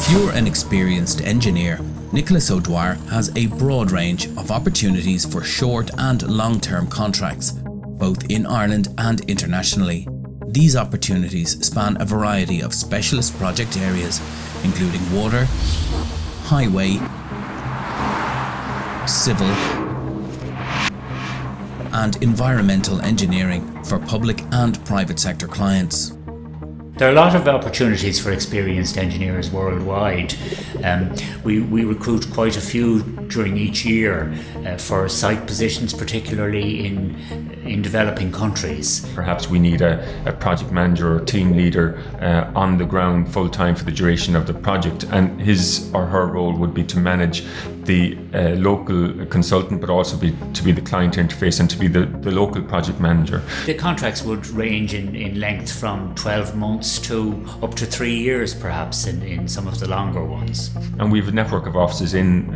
If you're an experienced engineer, Nicholas O'Dwyer has a broad range of opportunities for short and long-term contracts, both in Ireland and internationally. These opportunities span a variety of specialist project areas, including water, highway, civil, and environmental engineering for public and private sector clients. There are a lot of opportunities for experienced engineers worldwide. We recruit quite a few during each year for site positions, particularly in developing countries. Perhaps we need a project manager or team leader on the ground full-time for the duration of the project, and his or her role would be to manage the local consultant, but also to be the client interface and to be the local project manager. The contracts would range in length from 12 months to up to 3 years perhaps in some of the longer ones. And we have a network of offices in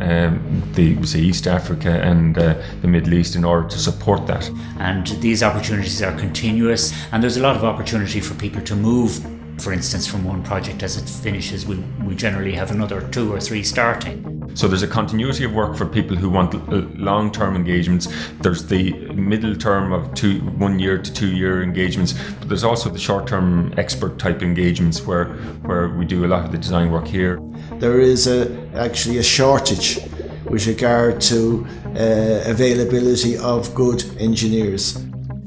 East Africa and the Middle East in order to support that. And these opportunities are continuous, and there's a lot of opportunity for people to move, for instance, from one project as it finishes. We generally have another 2 or 3 starting. So there's a continuity of work for people who want long-term engagements. There's the middle term of 1 year to 2 year engagements, but there's also the short-term expert type engagements where we do a lot of the design work here. There is actually a shortage with regard to availability of good engineers.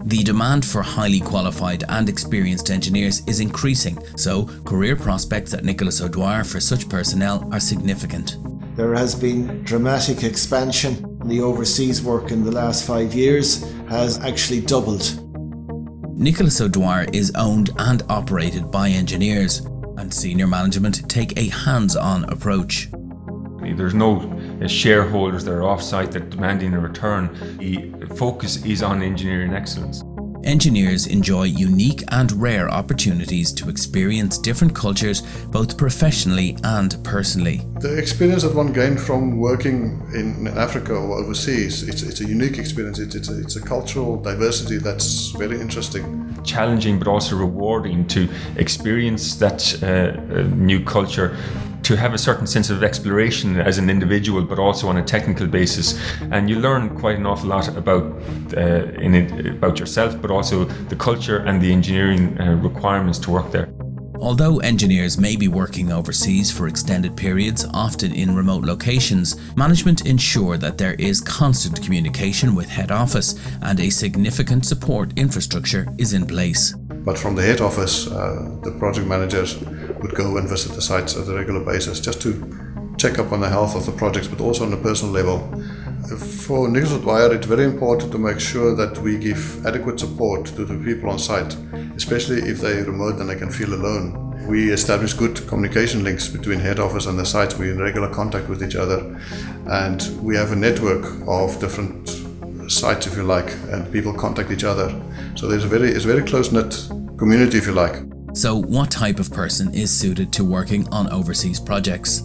The demand for highly qualified and experienced engineers is increasing, so career prospects at Nicholas O'Dwyer for such personnel are significant. There has been dramatic expansion. The overseas work in the last 5 years has actually doubled. Nicholas O'Dwyer is owned and operated by engineers, and senior management take a hands-on approach. There's no shareholders that are off-site that are demanding a return. The focus is on engineering excellence. Engineers enjoy unique and rare opportunities to experience different cultures, both professionally and personally. The experience that one gained from working in Africa or overseas, it's a unique experience. It's a cultural diversity that's very interesting. Challenging but also rewarding to experience that new culture, to have a certain sense of exploration as an individual, but also on a technical basis. And you learn quite an awful lot about yourself, but also the culture and the engineering requirements to work there. Although engineers may be working overseas for extended periods, often in remote locations, management ensure that there is constant communication with head office and a significant support infrastructure is in place. But from the head office, the project managers would go and visit the sites at a regular basis just to check up on the health of the projects, but also on a personal level. For Nicholas O'Dwyer, it's very important to make sure that we give adequate support to the people on site, especially if they're remote and they can feel alone. We establish good communication links between head office and the sites. We're in regular contact with each other, and we have a network of different sites, if you like, and people contact each other. So it's a very close-knit community, if you like. So what type of person is suited to working on overseas projects?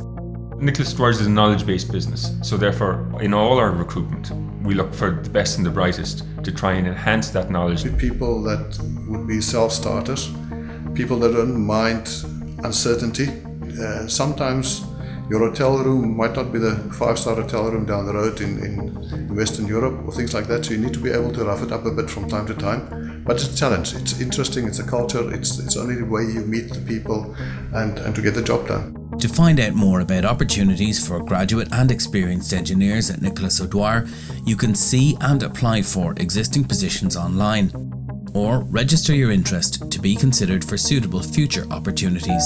Nicholas O'Dwyer is a knowledge-based business, so therefore in all our recruitment we look for the best and the brightest to try and enhance that knowledge. People that would be self-starters, people that don't mind uncertainty. Sometimes your hotel room might not be the 5-star hotel room down the road in Western Europe or things like that, so you need to be able to rough it up a bit from time to time. But it's a challenge, it's interesting, it's a culture, it's only the way you meet the people and to get the job done. To find out more about opportunities for graduate and experienced engineers at Nicholas O'Dwyer, you can see and apply for existing positions online, or register your interest to be considered for suitable future opportunities.